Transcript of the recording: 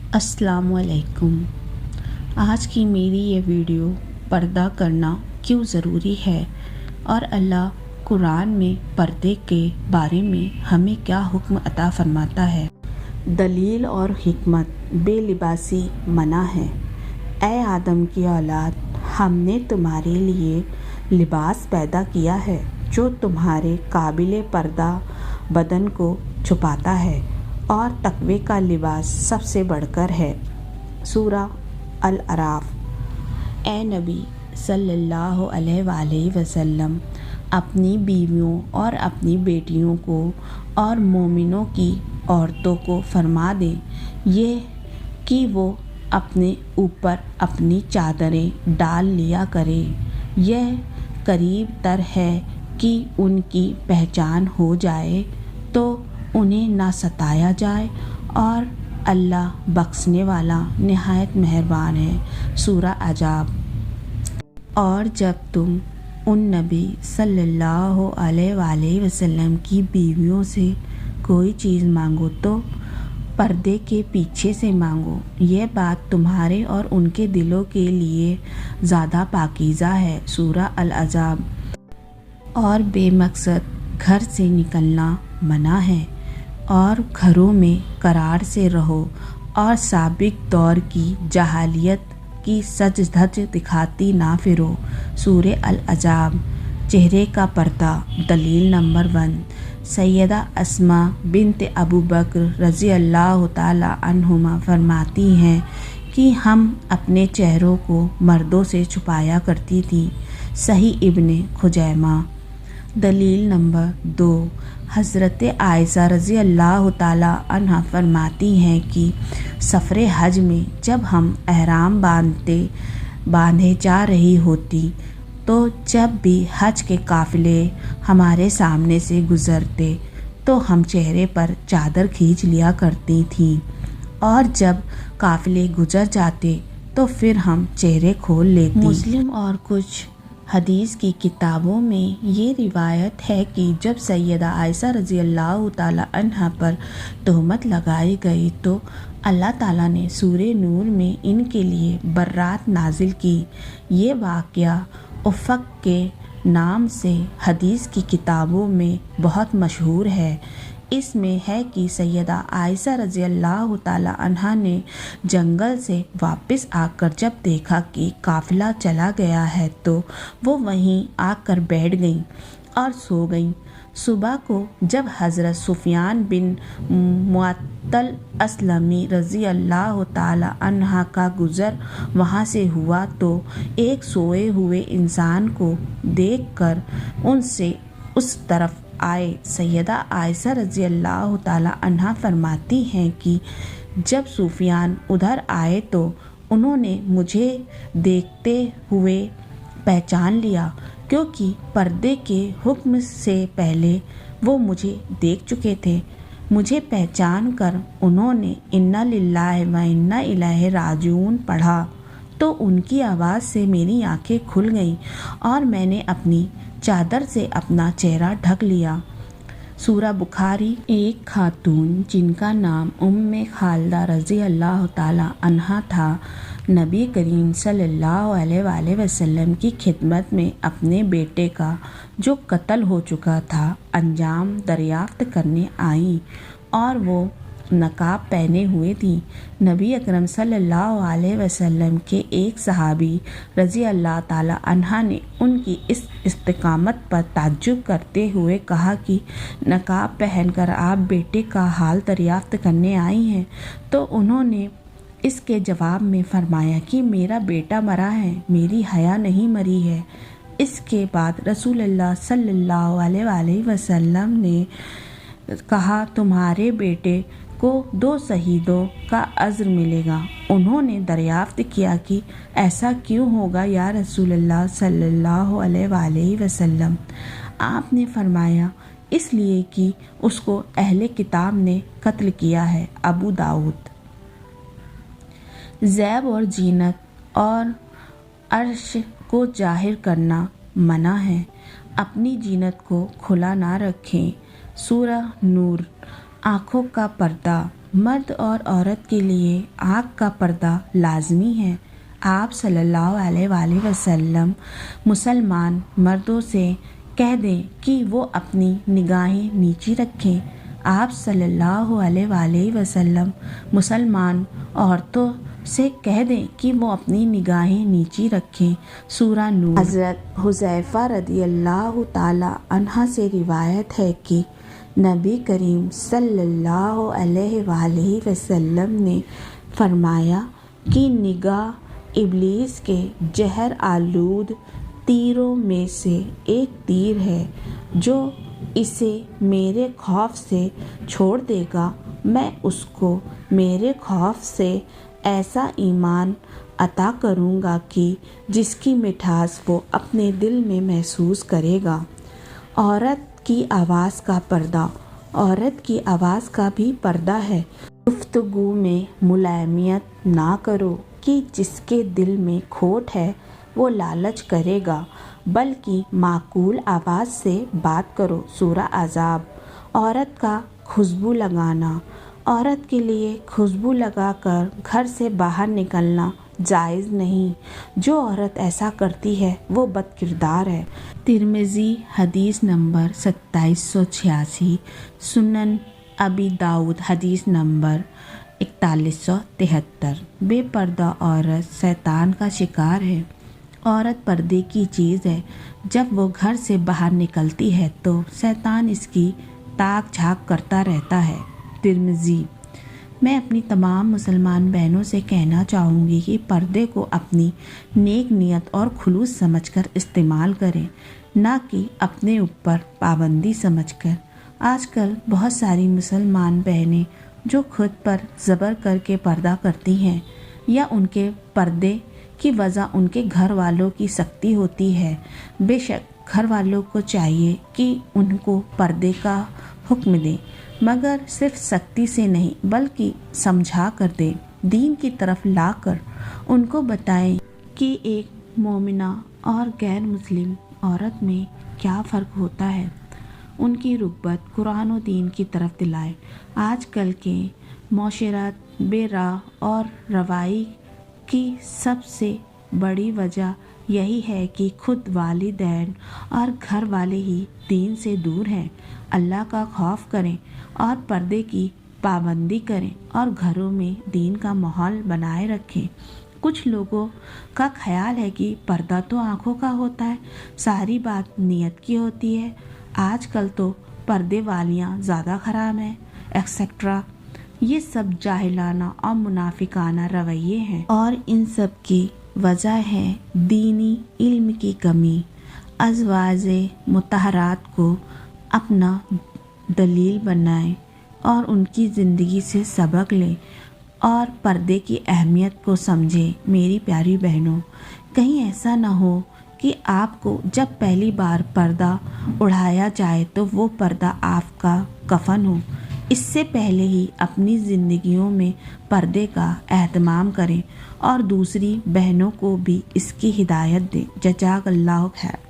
अस्सलाम वालेकुम। आज की मेरी ये वीडियो पर्दा करना क्यों ज़रूरी है और अल्लाह कुरान में पर्दे के बारे में हमें क्या हुक्म अता फरमाता है। दलील और हिकमत, बेलिबासी मना है। ऐ आदम की औलाद, हमने तुम्हारे लिए लिबास पैदा किया है जो तुम्हारे काबिल पर्दा बदन को छुपाता है और तकवे का लिबास सबसे बढ़कर है। सूरा अल-अराफ। ए नबी सल्लल्लाहु अलैहि वसल्लम, अपनी बीवियों और अपनी बेटियों को और मोमिनों की औरतों को फरमा दें ये कि वो अपने ऊपर अपनी चादरें डाल लिया करें। यह करीब तर है कि उनकी पहचान हो जाए तो उन्हें ना सताया जाए और अल्लाह बख्शने वाला निहायत मेहरबान है। सूरा अजाब। और जब तुम उन नबी सल्लल्लाहु अलैहि वसल्लम की बीवियों से कोई चीज़ मांगो तो पर्दे के पीछे से मांगो। यह बात तुम्हारे और उनके दिलों के लिए ज़्यादा पाकीज़ा है। सूरा अल-अजाब। और बेमकसद घर से निकलना मना है और घरों में करार से रहो और साबिक दौर की जहालियत की सज धज दिखाती ना फिरो। सूरे अल-अजाब। चेहरे का पर्दा। दलील नंबर 1, सैयदा अस्मा बिन्त अबू बकर रज़ी अल्लाह ताला अन्हुमा फरमाती हैं कि हम अपने चेहरों को मर्दों से छुपाया करती थी। सही इब्ने खुजैमा। दलील नंबर 2, हज़रत आयशा रज़ी अल्लाह ताला अन्हा फरमाती हैं कि सफ़र हज में जब हम एहराम बांधे जा रही होती तो जब भी हज के काफ़िले हमारे सामने से गुज़रते तो हम चेहरे पर चादर खींच लिया करती थीं और जब काफ़िले गुज़र जाते तो फिर हम चेहरे खोल लेती। मुस्लिम और कुछ हदीस की किताबों में ये रिवायत है कि जब सैयदा आयशा रज़ी अल्लाह ताला अन्हा पर तोहमत लगाई गई तो अल्लाह ताला ने सूरे नूर में इनके लिए बर्रात नाजिल की। ये वाक़या उफ़क़ के नाम से हदीस की किताबों में बहुत मशहूर है। इसमें है कि सैयदा आयशा रज़ी अल्लाह ताला अन्हा ने जंगल से वापस आकर जब देखा कि काफ़िला चला गया है तो वो वहीं आकर बैठ गईं और सो गईं। सुबह को जब हज़रत सुफियान बिन मुअत्तल अस्लमी रज़ी अल्लाह ताला अन्हा का गुज़र वहाँ से हुआ तो एक सोए हुए इंसान को देखकर उनसे उस तरफ आए। सैयदा आयशा रज़ी अल्लाह ताला अन्हा फरमाती हैं कि जब सुफियान उधर आए तो उन्होंने मुझे देखते हुए पहचान लिया क्योंकि पर्दे के हुक्म से पहले वो मुझे देख चुके थे। मुझे पहचान कर उन्होंने इन्ना लिल्लाहि व इन्ना इलैहि राजिऊन पढ़ा तो उनकी आवाज़ से मेरी आंखें खुल गईं और मैंने अपनी चादर से अपना चेहरा ढक लिया। सूरा बुखारी। एक खातून जिनका नाम उम्मे खालदा रज़ी अल्लाह ताला अन्हा था, नबी करीम सल्लल्लाहु अलैहि वसल्लम की खिदमत में अपने बेटे का जो कत्ल हो चुका था अंजाम दरियाफ्त करने आई और वो नकाब पहने हुए थी। नबी अकरम सल्लल्लाहु अलैहि वसल्लम के एक सहाबी रज़ी अल्लाह ताला अन्हा ने उनकी इस इस्तिकामत पर ताज्जुब करते हुए कहा कि नकाब पहनकर आप बेटे का हाल दरियाफ्त करने आई हैं। तो उन्होंने इसके जवाब में फरमाया कि मेरा बेटा मरा है, मेरी हया नहीं मरी है। इसके बाद रसूलुल्लाह सल्लल्लाहु अलैहि वसल्लम ने कहा तुम्हारे बेटे को 2 शहीदों का अज़्र मिलेगा। उन्होंने दरियाफ्त किया कि ऐसा क्यों होगा या रसूलुल्लाह सल्लल्लाहु अलैहि वसल्लम। आपने फरमाया इसलिए कि उसको अहले किताब ने कत्ल किया है। अबू दाऊद। ज़ैब और जीनत और अर्श को जाहिर करना मना है। अपनी जीनत को खुला ना रखें। सूरह नूर। आँखों का पर्दा। مرد اور عورت کے لیے آنکھ کا پردہ لازمی ہے۔ آپ صلی اللہ علیہ وآلہ وسلم مسلمان مردوں سے کہہ دیں کہ وہ اپنی نگاہیں نیچی رکھیں۔ آپ صلی اللہ علیہ وآلہ وسلم مسلمان عورتوں سے کہہ دیں کہ وہ اپنی نگاہیں نیچی رکھیں۔ سورہ نور۔ حضرت حذیفہ رضی اللہ تعالی عنہ سے روایت ہے کہ نبی کریم صلی اللہ علیہ وآلہ وسلم نے فرمایا کہ نگاہ ابلیس کے زہر آلود تیروں میں سے ایک تیر ہے، جو اسے میرے خوف سے چھوڑ دے گا، میں اس کو میرے خوف سے ایسا ایمان عطا کروں گا کہ جس کی مٹھاس وہ اپنے دل میں محسوس کرے گا۔ عورت کی آواز کا پردہ۔ عورت کی آواز کا بھی پردہ ہے۔ گفتگو میں ملائمیت نہ کرو کہ جس کے دل میں کھوٹ ہے وہ لالچ کرے گا، بلکہ معقول آواز سے بات کرو۔ سورہ احزاب۔ عورت کا خوشبو لگانا۔ عورت کے لیے خوشبو لگا کر گھر سے باہر نکلنا جائز نہیں۔ جو عورت ایسا کرتی ہے وہ بد کردار ہے۔ ترمذی حدیث نمبر 2786، سنن ابی داؤد حدیث نمبر 4173۔ بے پردہ عورت شیطان کا شکار ہے۔ عورت پردے کی چیز ہے۔ جب وہ گھر سے باہر نکلتی ہے تو شیطان اس کی تاک جھانک کرتا رہتا ہے۔ ترمذی۔ میں اپنی تمام مسلمان بہنوں سے کہنا چاہوں گی کہ پردے کو اپنی نیک نیت اور خلوص سمجھ کر استعمال کریں، نہ کہ اپنے اوپر پابندی سمجھ کر۔ آج کل بہت ساری مسلمان بہنیں جو خود پر زبر کر کے پردہ کرتی ہیں، یا ان کے پردے کی وجہ ان کے گھر والوں کی سختی ہوتی ہے۔ بے شک گھر والوں کو چاہیے کہ ان کو پردے کا حکم دیں، مگر صرف سختی سے نہیں بلکہ سمجھا کر دیں، دین کی طرف لا کر ان کو بتائیں کہ ایک مومنہ اور غیر مسلم عورت میں کیا فرق ہوتا ہے، ان کی رغبت قرآن و دین کی طرف دلائیں۔ آج کل کے معاشرات بے راہ اور روائی کی سب سے بڑی وجہ یہی ہے کہ خود والدین اور گھر والے ہی دین سے دور ہیں۔ اللہ کا خوف کریں اور پردے کی پابندی کریں اور گھروں میں دین کا ماحول بنائے رکھیں۔ کچھ لوگوں کا خیال ہے کہ پردہ تو آنکھوں کا ہوتا ہے، ساری بات نیت کی ہوتی ہے، آج کل تو پردے والیاں زیادہ خراب ہیں، ایکسیکٹرا۔ یہ سب جاہلانہ اور منافقانہ رویے ہیں، اور ان سب کی وجہ ہے دینی علم کی کمی۔ ازواج مطہرات کو اپنا دلیل بنائیں اور ان کی زندگی سے سبق لیں اور پردے کی اہمیت کو سمجھیں۔ میری پیاری بہنوں، کہیں ایسا نہ ہو کہ آپ کو جب پہلی بار پردہ اڑھایا جائے تو وہ پردہ آپ کا کفن ہو۔ اس سے پہلے ہی اپنی زندگیوں میں پردے کا اہتمام کریں اور دوسری بہنوں کو بھی اس کی ہدایت دیں۔ جزاک اللہ خیر۔